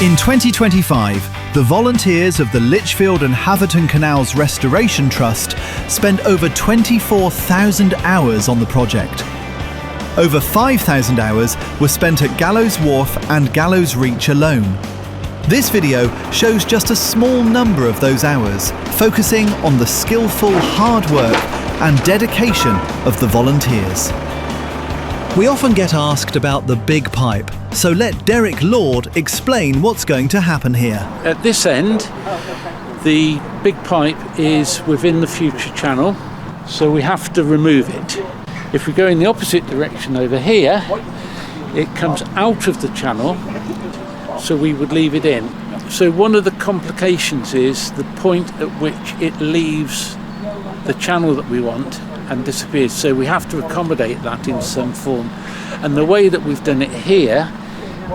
In 2025, the volunteers of the Lichfield and Haverton Canals Restoration Trust spent over 24,000 hours on the project. Over 5,000 hours were spent at Gallows Wharf and Gallows Reach alone. This video shows just a small number of those hours, focusing on the skillful hard work and dedication of the volunteers. We often get asked about the big pipe, so let Derek Lord explain what's going to happen here. At this end, the big pipe is within the future channel, so we have to remove it. If we go in the opposite direction over here, it comes out of the channel, so we would leave it in. So one of the complications is the point at which it leaves the channel that we want and disappears, so we have to accommodate that in some form. And the way that we've done it here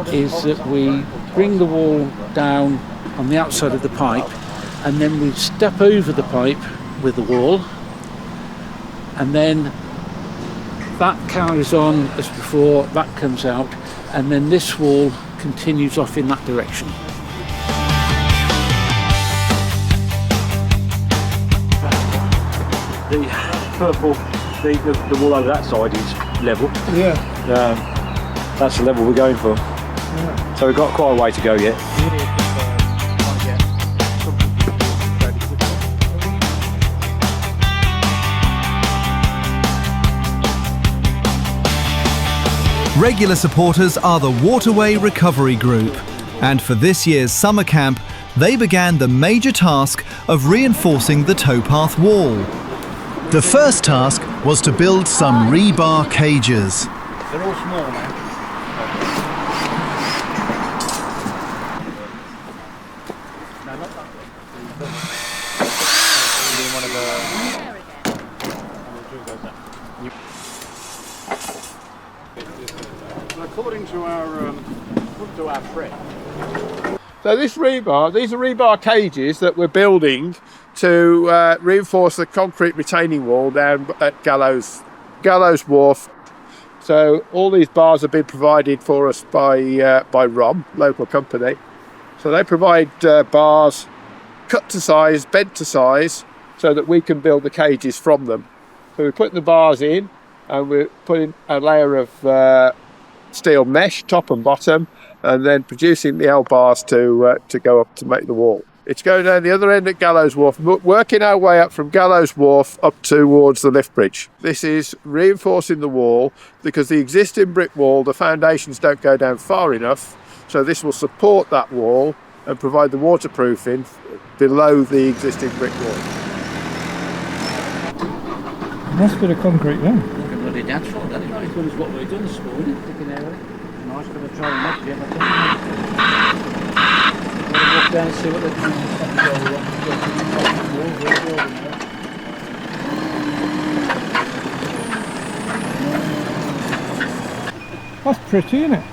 is that we bring the wall down on the outside of the pipe, and then we step over the pipe with the wall, and then that carries on as before, that comes out, and then this wall continues off in that direction. The purple, the wall over that side is level. Yeah. That's the level we're going for. Yeah. So we've got quite a way to go yet. Regular supporters are the Waterway Recovery Group, and for this year's summer camp, they began the major task of reinforcing the towpath wall. The first task was to build some rebar cages. They're all small now. No, not that. According to our friend. So these are rebar cages that we're building to reinforce the concrete retaining wall down at Gallows Wharf. So all these bars have been provided for us by ROM, local company. So they provide bars cut to size, bent to size, so that we can build the cages from them. So we're putting the bars in, and we're putting a layer of steel mesh, top and bottom, and then producing the L bars to go up to make the wall. It's going down the other end at Gallows Wharf, working our way up from Gallows Wharf up towards the lift bridge. This is reinforcing the wall because the existing brick wall, the foundations don't go down far enough, so this will support that wall and provide the waterproofing below the existing brick wall. Nice bit of concrete there. Like a bloody dance floor, that is right. As good as what we've done this morning. Nice bit of trying not to get walk down and see what they're doing. That's pretty, isn't it?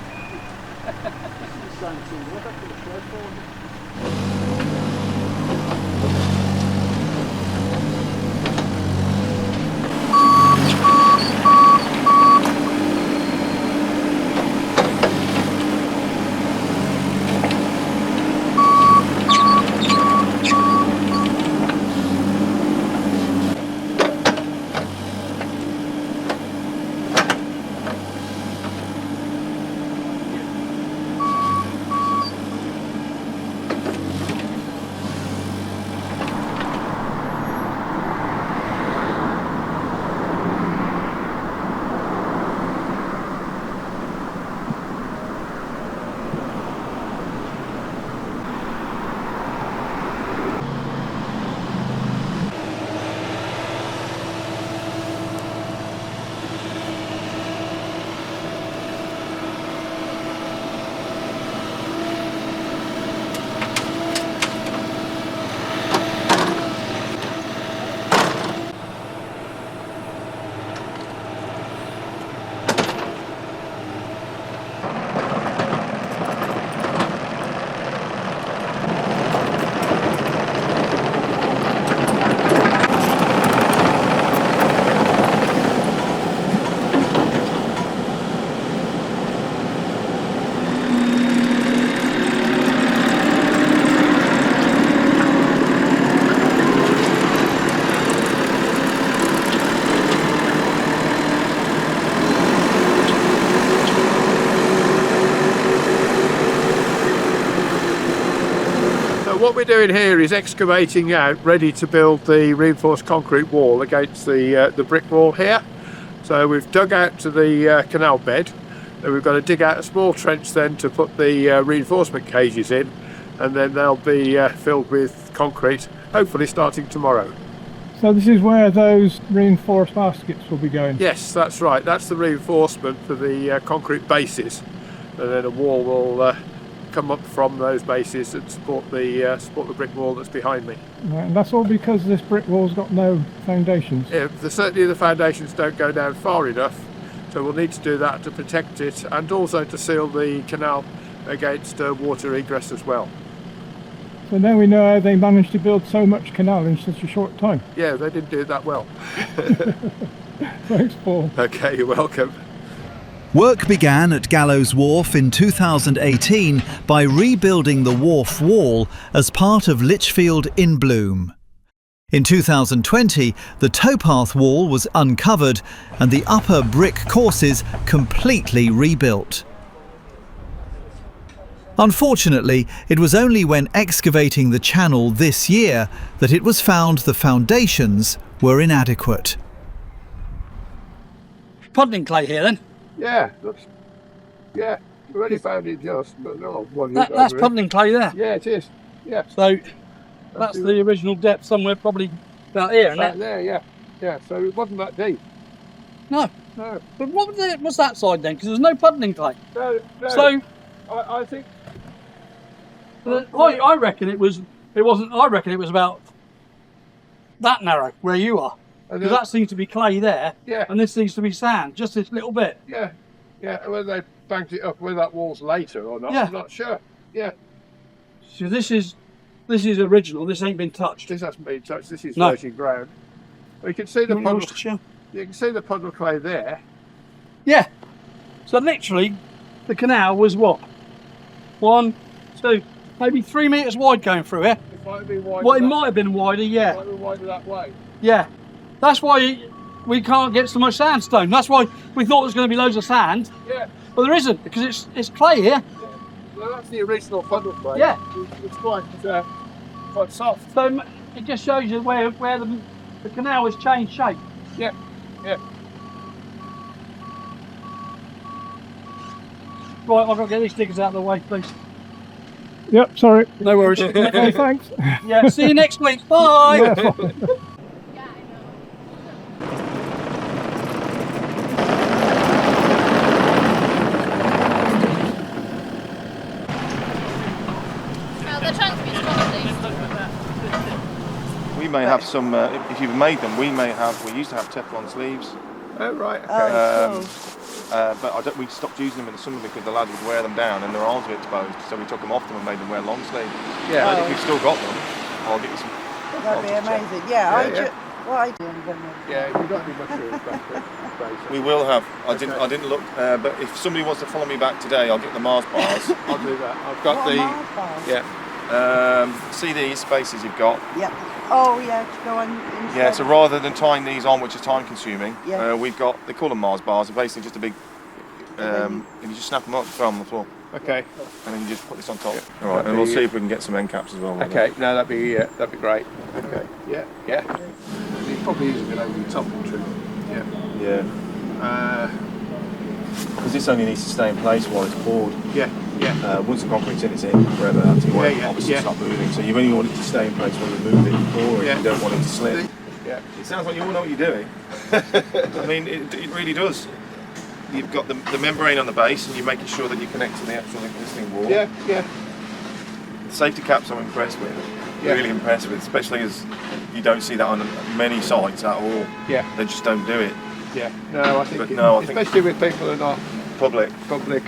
what we're doing here is excavating out, ready to build the reinforced concrete wall against the brick wall here. So we've dug out to the canal bed, then we've got to dig out a small trench then to put the reinforcement cages in, and then they'll be filled with concrete, hopefully starting tomorrow. So this is where those reinforced baskets will be going? Yes, that's right. That's the reinforcement for the concrete bases, and then a wall will come up from those bases and support the brick wall that's behind me. Right, and that's all because this brick wall's got no foundations? Yeah, certainly the foundations don't go down far enough, so we'll need to do that to protect it and also to seal the canal against water egress as well. So now we know how they managed to build so much canal in such a short time. Yeah, they didn't do it that well. Thanks, Paul. Okay, you're welcome. Work began at Gallows Wharf in 2018 by rebuilding the wharf wall as part of Lichfield in Bloom. In 2020, the towpath wall was uncovered and the upper brick courses completely rebuilt. Unfortunately, it was only when excavating the channel this year that it was found the foundations were inadequate. Puddling clay here then? Yeah, yeah, we already found it just, but no one. That's puddling clay there. Yeah, it is. Yeah. So that's the original depth somewhere probably about here, isn't Back it? there, yeah. Yeah, so it wasn't that deep. No. No. But what's that side then? Because there's no puddling clay. No. So I think. I reckon it was. It wasn't. I reckon it was about that narrow where you are. Because that seems to be clay there, Yeah. and this seems to be sand, just this little bit. Yeah. Yeah. Whether they banked it up, whether that wall's later or not, Yeah. I'm not sure. Yeah. So this is original. This ain't been touched. This hasn't been touched. This is No. virgin ground. We can see the You want puddle. us to show? You can see the puddle clay there. Yeah. So literally, the canal was what? 1, 2, maybe 3 metres wide going through here. It might have been wider. Well, it might have been wider, yeah. Might have been wider that way. Yeah. That's why we can't get so much sandstone. That's why we thought there was going to be loads of sand. Yeah. But there isn't, because it's clay here. Well, that's the original puddle clay. Yeah. It's quite soft. So it just shows you where the canal has changed shape. Yeah. Yeah. Right, I've got to get these diggers out of the way, please. Yep, sorry. No worries. Okay, thanks. Yeah, see you next week. Bye. Yeah. They're trying to be small, We may have some, if you've made them, we used to have Teflon sleeves, Oh, right. Okay. but we stopped using them in the summer because the lads would wear them down and their arms were exposed, so we took them off them and made them wear long sleeve. Yeah. If you've still got them, I'll get you some. That'd be amazing. Yeah, I do. Yeah, you've got any mushrooms back there. We will have. I didn't look, but if somebody wants to follow me back today, I'll get the Mars bars. I'll do that. I've got See these spaces you've got. Yeah. Oh, yeah, to go on inside. Yeah, so rather than tying these on, which is time consuming, Yeah. we've got, they call them Mars bars, they're basically just a big, and you just snap them up, throw them on the floor, Okay. and then you just put this on top. All right, and we'll see if we can get some end caps as well. Okay. No, that'd be great. Okay. Yeah. Yeah. You probably use it over the top of the tree. Yeah. Yeah. Because this only needs to stay in place while it's poured. Yeah. Yeah. Once the concrete's in, it's in forever. That's it. Yeah, yeah, Obviously, yeah. it's not moving, so you only want it to stay in place when you move it and pour it. Yeah. You don't want it to slip. Yeah. It sounds like you all know what you're doing. I mean, it really does. You've got the membrane on the base, and you're making sure that you connect to the actual existing wall. Yeah. Yeah. The safety caps I'm impressed with. Yeah. Really impressed with, especially as you don't see that on many sites at all. Yeah. They just don't do it. Yeah. No, I think. I think especially with people who are not public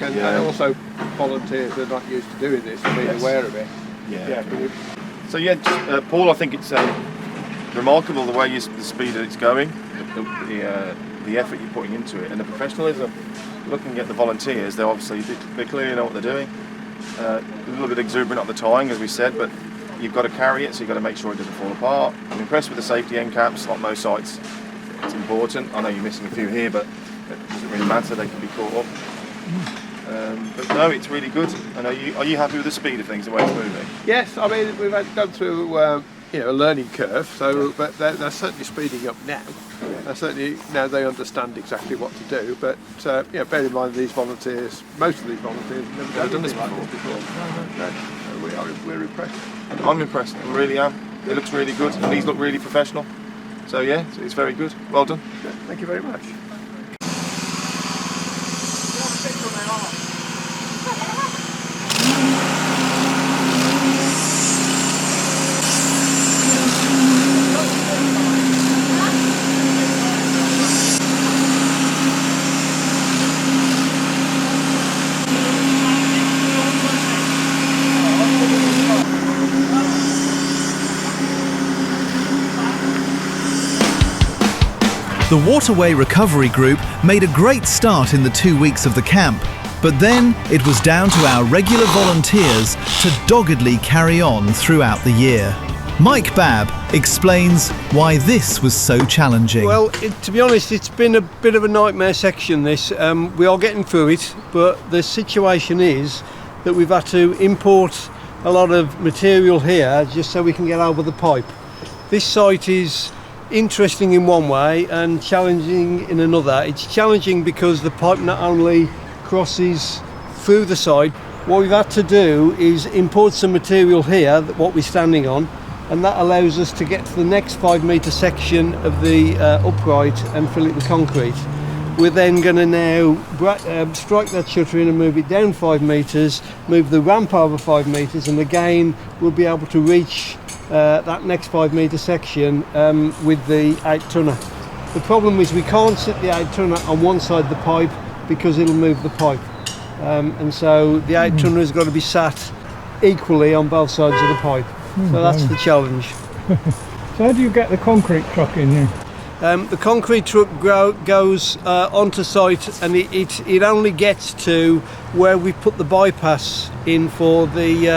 and, Yeah. and also volunteers who are not used to doing this and being Yes. aware of it. Yeah. Yeah. But So yeah, Paul, I think it's remarkable the way the speed that it's going, the effort you're putting into it, and the professionalism. Looking at the volunteers, they clearly know what they're doing. A little bit exuberant at the tying, as we said, but you've got to carry it, so you've got to make sure it doesn't fall apart. I'm impressed with the safety end caps. Like most sites, it's important. I know you're missing a few here, but it doesn't really matter. They can be caught up. But no, it's really good. And are you happy with the speed of things, the way it's moving? Yes, I mean we've gone through a learning curve, but they're certainly speeding up now. Certainly now they understand exactly what to do. But bear in mind most of these volunteers have never done this before. We're impressed. I'm impressed. I really am. It looks really good, and these look really professional. So yeah, it's very good. Well done. Thank you very much. The Waterway Recovery Group made a great start in the 2 weeks of the camp, but then it was down to our regular volunteers to doggedly carry on throughout the year. Mike Babb explains why this was so challenging. Well, to be honest, it's been a bit of a nightmare section, this. We are getting through it, but the situation is that we've had to import a lot of material here just so we can get over the pipe. This site is interesting in one way and challenging in another. It's challenging because the pipe not only crosses through the side, what we've had to do is import some material here, what we're standing on, and that allows us to get to the next 5 metre section of the upright and fill it with concrete. We're then going to now strike that shutter in and move it down 5 metres, move the ramp over 5 metres, and again we'll be able to reach that next 5 metre section with the 8-tonner. The problem is we can't sit the 8-tonner on one side of the pipe because it'll move the pipe, and so the 8-tonner has got to be sat equally on both sides of the pipe. So that's the challenge. So how do you get the concrete truck in here? The concrete truck goes onto site, and it only gets to where we put the bypass in for the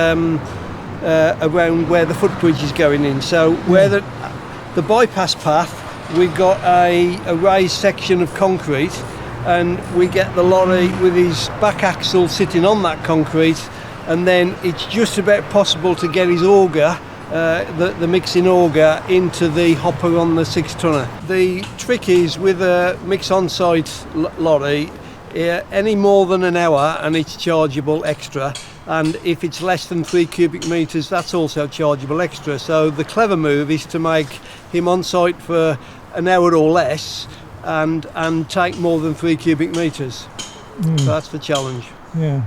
around where the footbridge is going in. So where the bypass path, we've got a raised section of concrete, and we get the lorry with his back axle sitting on that concrete, and then it's just about possible to get his auger, the mixing auger, into the hopper on the 6-tonner. The trick is with a mix on-site lorry, any more than an hour and it's chargeable extra, and if it's less than 3 cubic metres that's also chargeable extra. So the clever move is to make him on site for an hour or less and take more than 3 cubic metres. So that's the challenge. Yeah.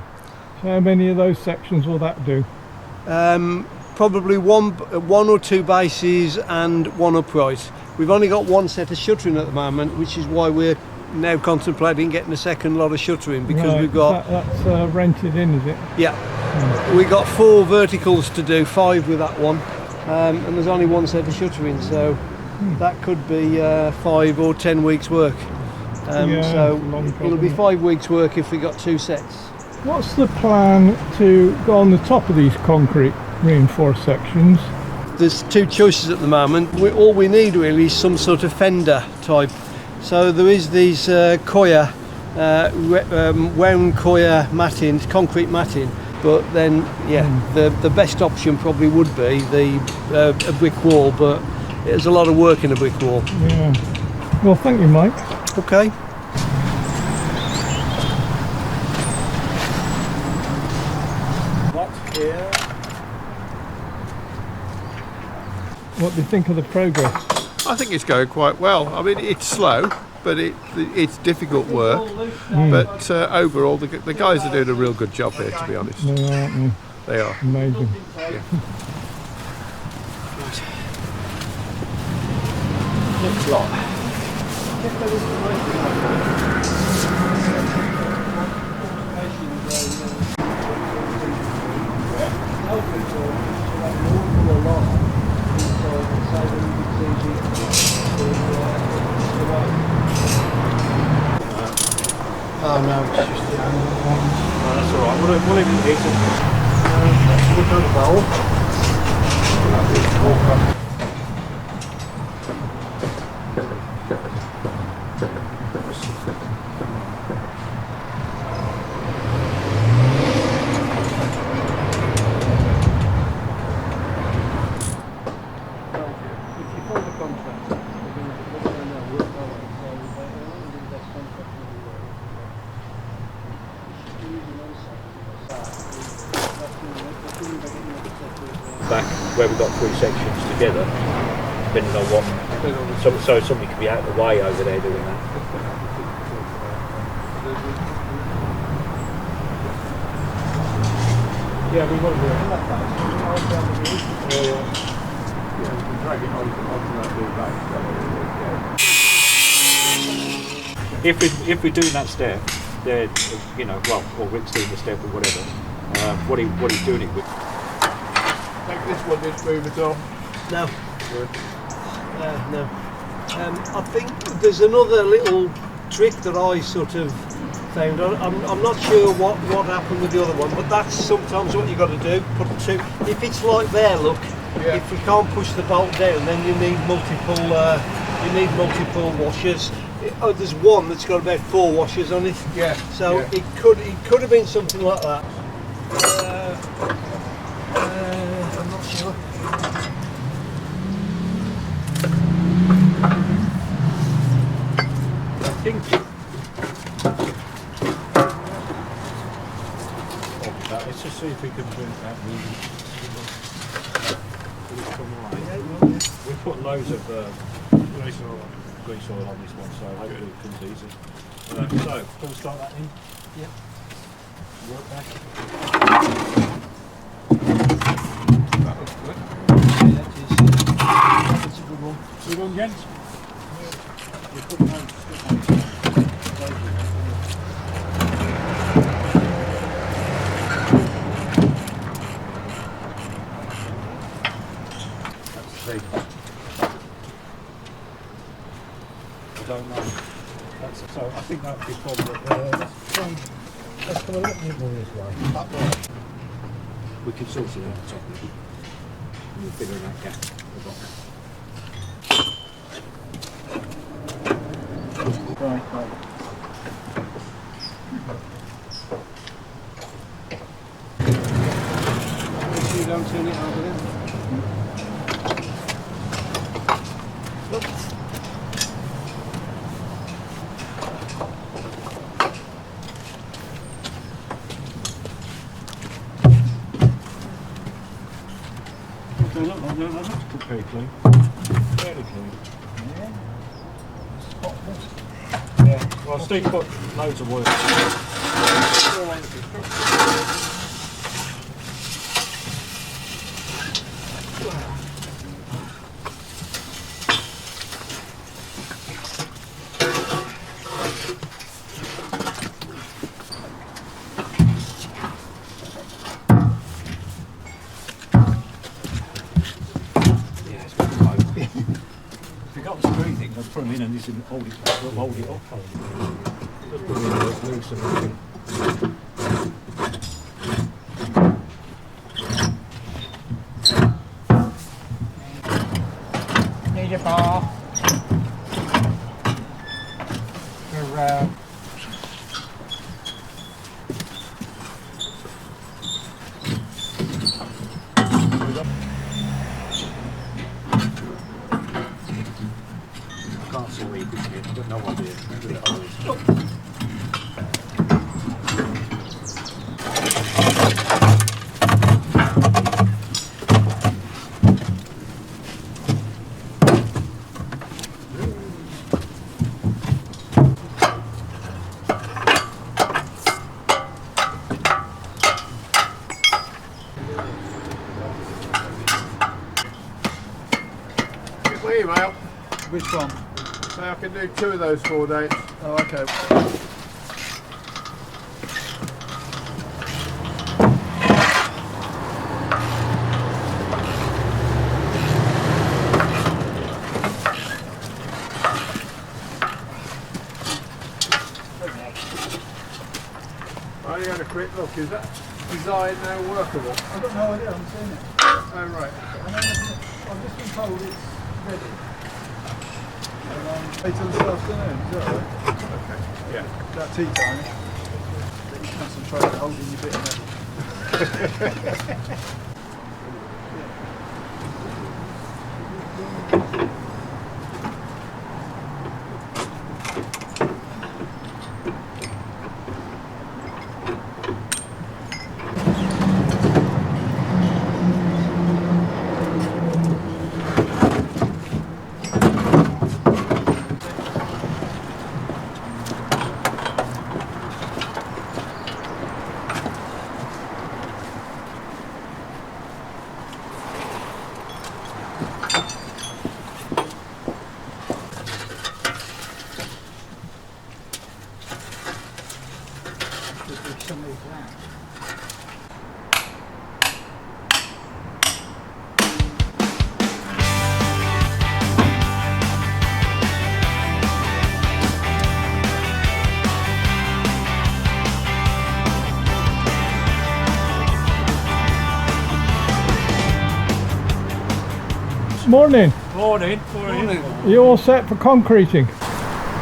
So how many of those sections will that do? Probably one or two bases and one upright. We've only got one set of shuttering at the moment, which is why we're now contemplating getting a second lot of shuttering, because we've got that's rented in, is it? Yeah. We've got 4 verticals to do, 5 with that one, and there's only one set of shuttering, so that could be 5 or 10 weeks work. So it'll be 5 weeks work if we got 2 sets. What's the plan to go on the top of these concrete reinforced sections? There's 2 choices at the moment. All we need really is some sort of fender type. So there is these coir, wound coir matting, concrete matting, but then the best option probably would be a brick wall, but there's a lot of work in a brick wall. Yeah. Well, thank you, Mike. Okay. What do you think of the progress? I think it's going quite well. I mean, it's slow, but it's difficult work. But overall, the guys are doing a real good job here, to be honest. They are, aren't they? They are. Amazing. Yeah. Looks like. Oh no, it's just the angle one. No, that's alright. We'll leave it here. Look on the bowl. Back where we got 3 sections together, depending on what. So somebody could be out of the way over there doing that. Yeah, we want to do it. If we're doing that step, they're, you know, well, or Rick's doing the step or whatever, what he's doing it with. Take this one, just move it on. No. No. I think there's another little trick that I sort of found. I'm not sure what happened with the other one, but that's sometimes what you've got to do. Put two. If it's like there, look. Yeah. If you can't push the bolt down, then you need multiple. Washers. There's one that's got about 4 washers on it. Yeah. So yeah. it could have been something like that. I'm not sure. I think let's just see if we can bring that moving. We put loads of grease oil on this one, so hopefully it comes easy. So, can we start that in? Yep. Work back. That looks good. That's a good one. Good one, gents. We put loads. I don't know. So I think that would be probably. Let's come a little bit more this way. That way. We can sort it out the top. We'll figure that gap at the bottom. Right. Make sure you don't turn it over there. That looks very clean. Fairly clean. Yeah. Spotless. Yeah. Well, Steve put loads of work. Put them in and this will hold it up. Just put them in there, loose and everything. Need a bar. Can't see where you put it, I've got no idea. Email. Which one? So I can do 2 of those 4 dates. Oh, okay. I only had a quick look. Is that design now workable? I've got no idea, I'm seeing it. Oh, right. I've just been told it's ready. Later this afternoon, is that right? Okay. Yeah. Is that tea time? Concentrate on holding your bit of metal. Morning. Morning. Morning. Are you all set for concreting?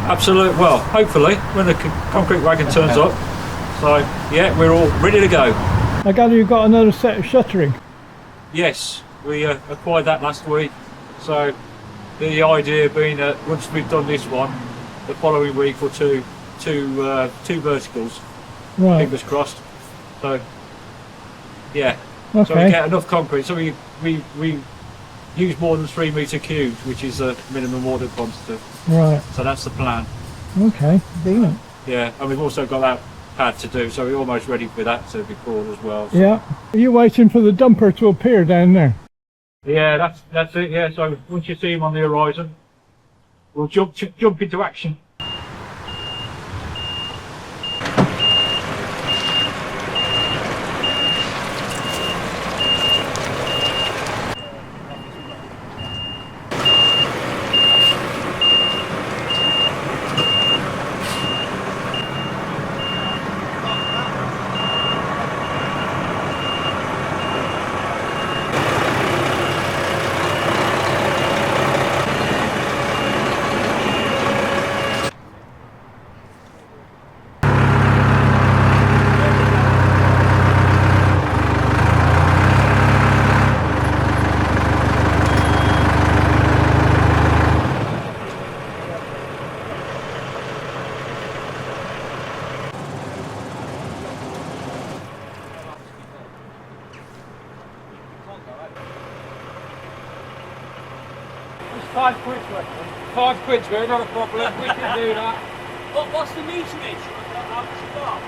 Absolute. Well, hopefully, when the concrete wagon turns up. So, yeah, we're all ready to go. I gather you've got another set of shuttering. Yes, we acquired that last week. So, the idea being that once we've done this one, the following week or two verticals. Right. Fingers crossed. So, yeah. Okay. So we get enough concrete. So we use more than 3 metre cubed, which is a minimum order quantity. Right. So that's the plan. Okay. Brilliant. Yeah, and we've also got that pad to do, so we're almost ready for that to be poured as well. So. Yeah. Are you waiting for the dumper to appear down there? Yeah, that's it. Yeah. So once you see him on the horizon, we'll jump into action. £5 worth. £5 worth, not a problem. We can do that. What's the meterage? How much you got?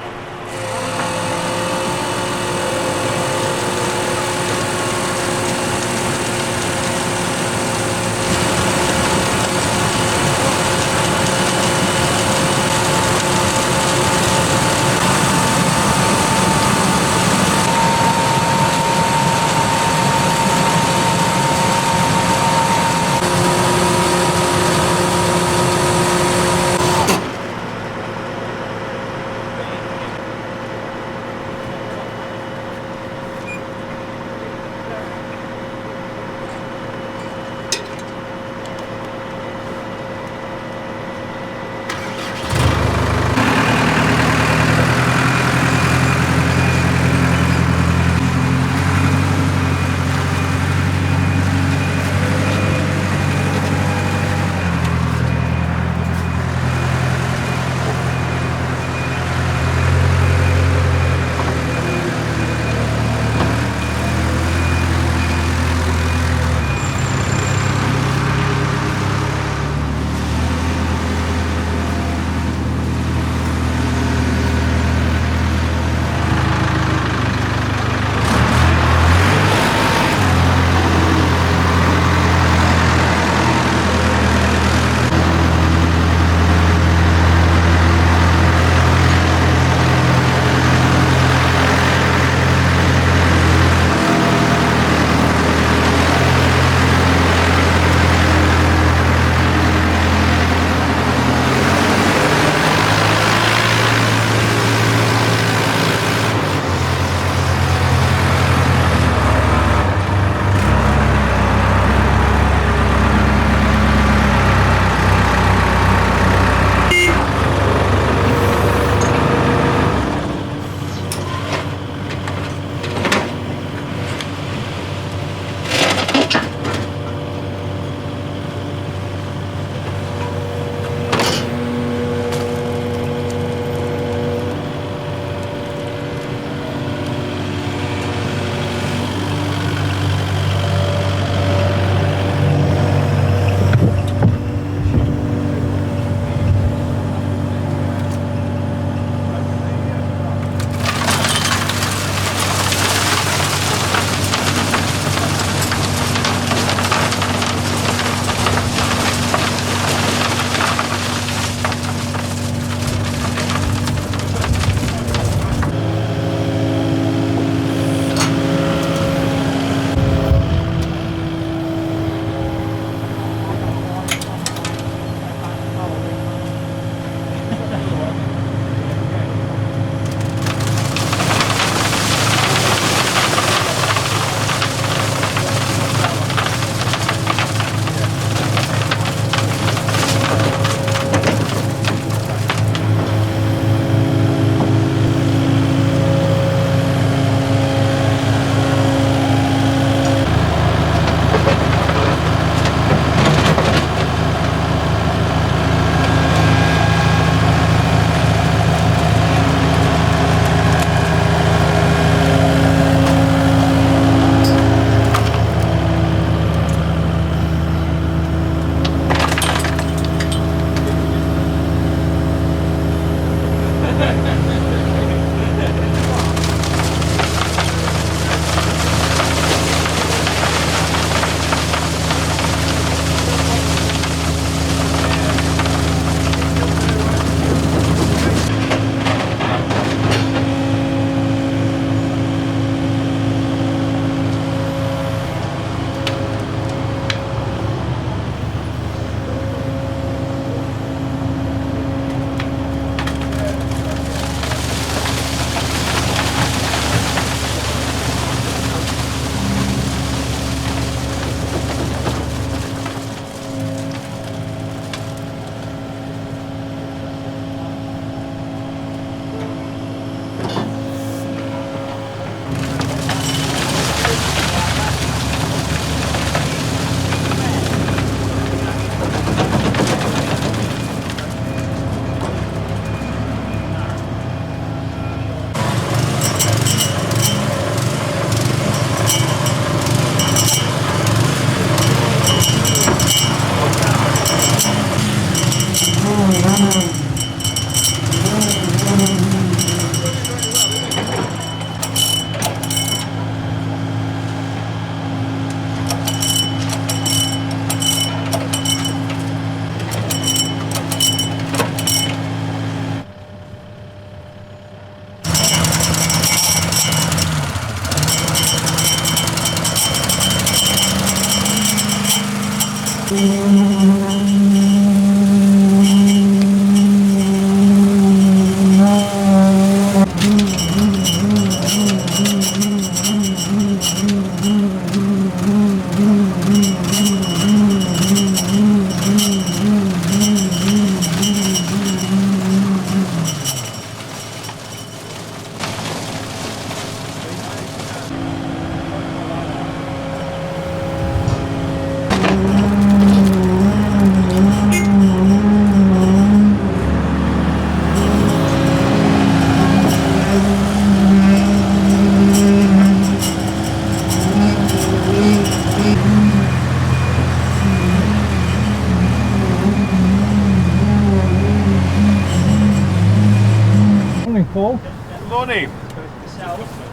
Morning, Paul. Morning.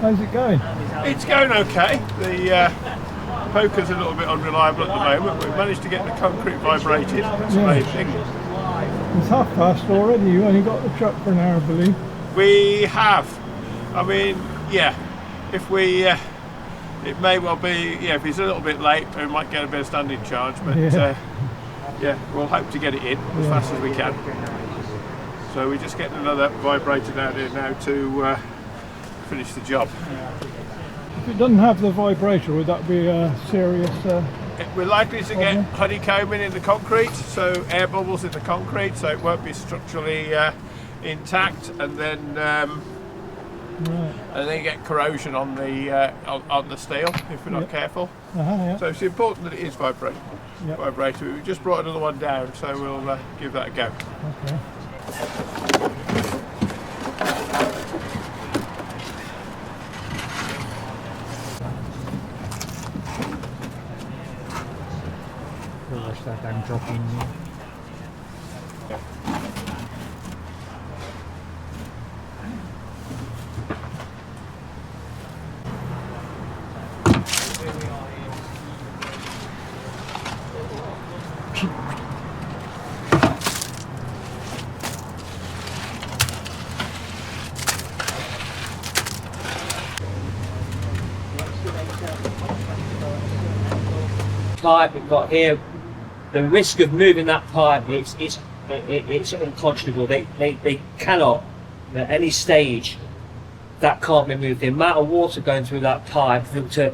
How's it going? It's going okay. The poker's a little bit unreliable at the moment. We've managed to get the concrete vibrated. That's the main thing. It's 1:30 already. You only got the truck for an hour, I believe. We have. I mean, yeah. If we, it may well be. Yeah, if he's a little bit late, we might get a bit of standing charge. But yeah, we'll hope to get it in as fast as we can. So we're just getting another vibrator out here now to finish the job. If it doesn't have the vibrator, would that be a serious? We're likely to get honeycombing in the concrete, so air bubbles in the concrete, so it won't be structurally intact, and then and then you get corrosion on the steel if we're not careful. So it's important that it is vibrator. We've just brought another one down, so we'll give that a go. Okay. Realize that I'm dropping. Pipe we've got here, the risk of moving that pipe, it's unconscionable. They cannot, at any stage, that can't be moved. The amount of water going through that pipe to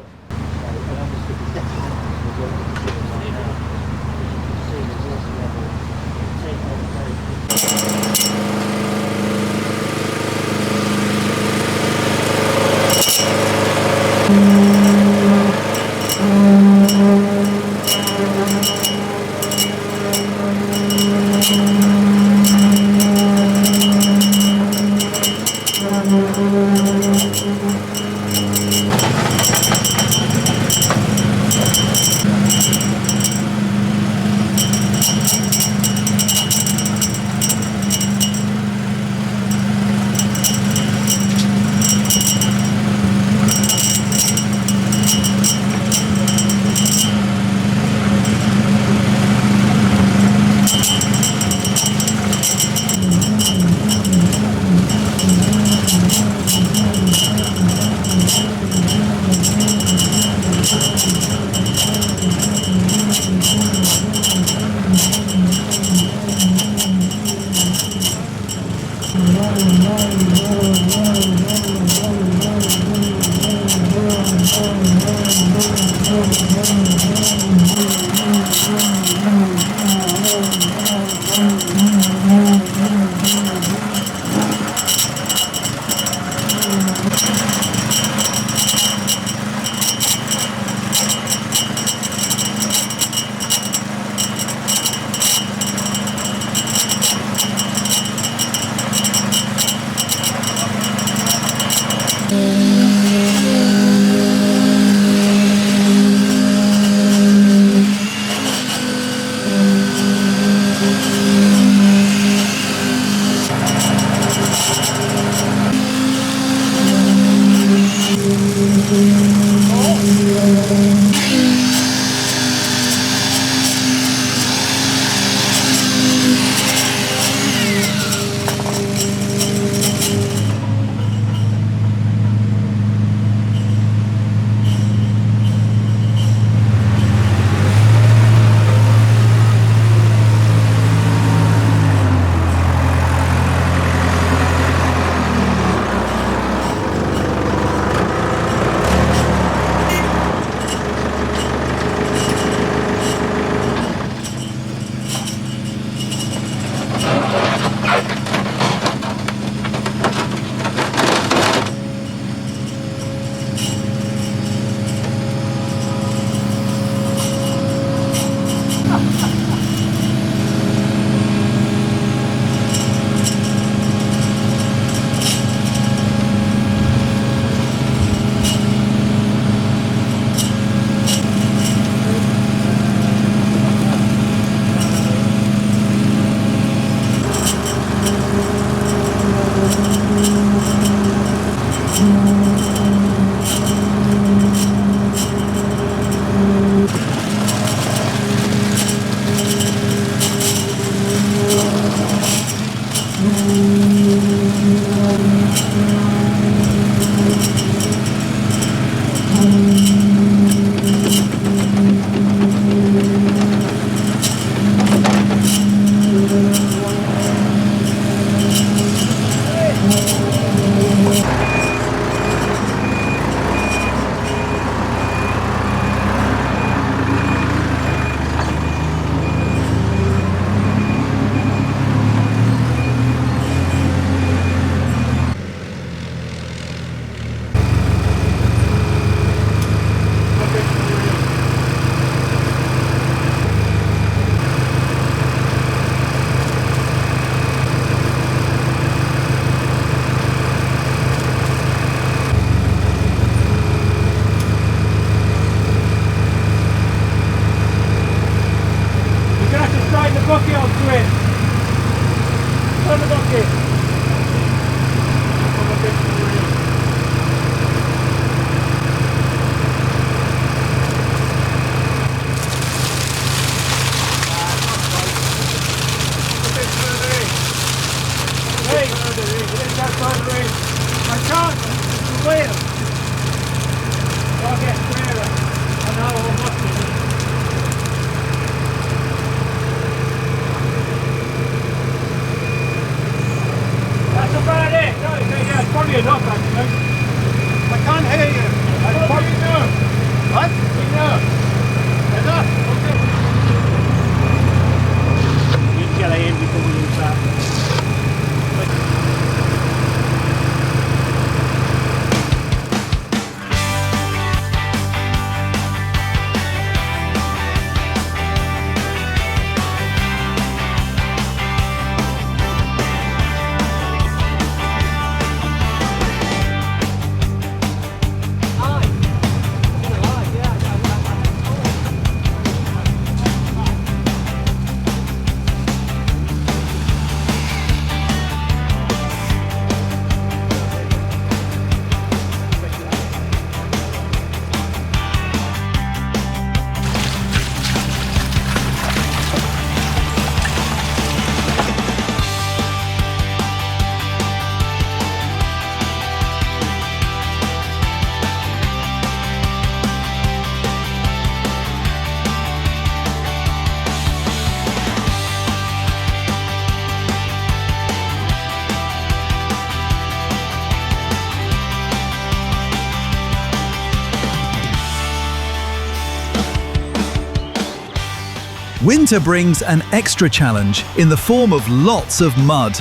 Winter brings an extra challenge in the form of lots of mud.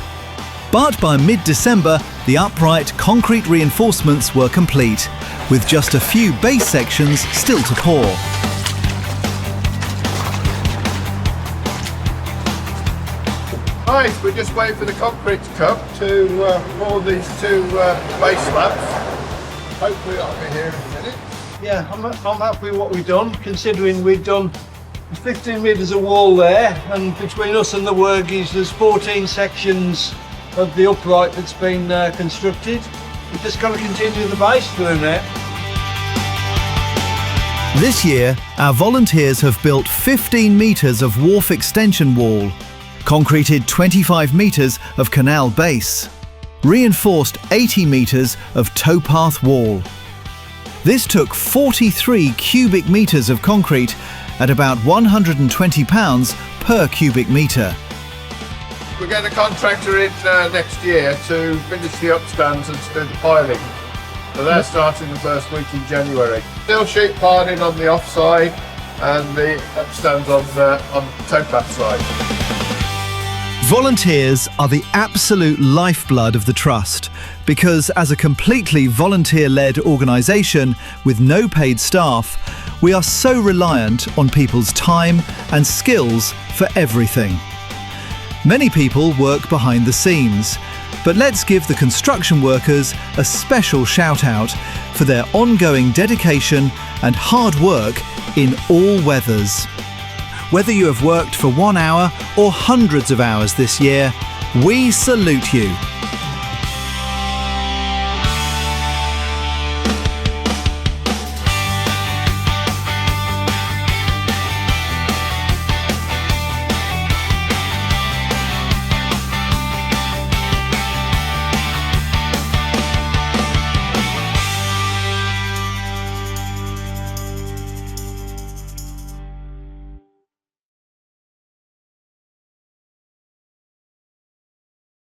But by mid-December, the upright concrete reinforcements were complete, with just a few base sections still to pour. Right, we're just waiting for the concrete to come to pour these two base slabs. Hopefully I'll be here in a minute. Yeah, I'm happy with what we've done, considering we've done 15 metres of wall there, and between us and the workies there's 14 sections of the upright that's been constructed. We've just got to continue the base through now. This year, our volunteers have built 15 metres of wharf extension wall, concreted 25 metres of canal base, reinforced 80 metres of towpath wall. This took 43 cubic metres of concrete at about £120 per cubic metre. We'll get a contractor in next year to finish the upstands and to do the piling. So they're starting the first week in January. Steel sheet piling on the offside and the upstands on the towpath side. Volunteers are the absolute lifeblood of the Trust because as a completely volunteer-led organisation with no paid staff, we are so reliant on people's time and skills for everything. Many people work behind the scenes, but let's give the construction workers a special shout out for their ongoing dedication and hard work in all weathers. Whether you have worked for 1 hour or hundreds of hours this year, we salute you.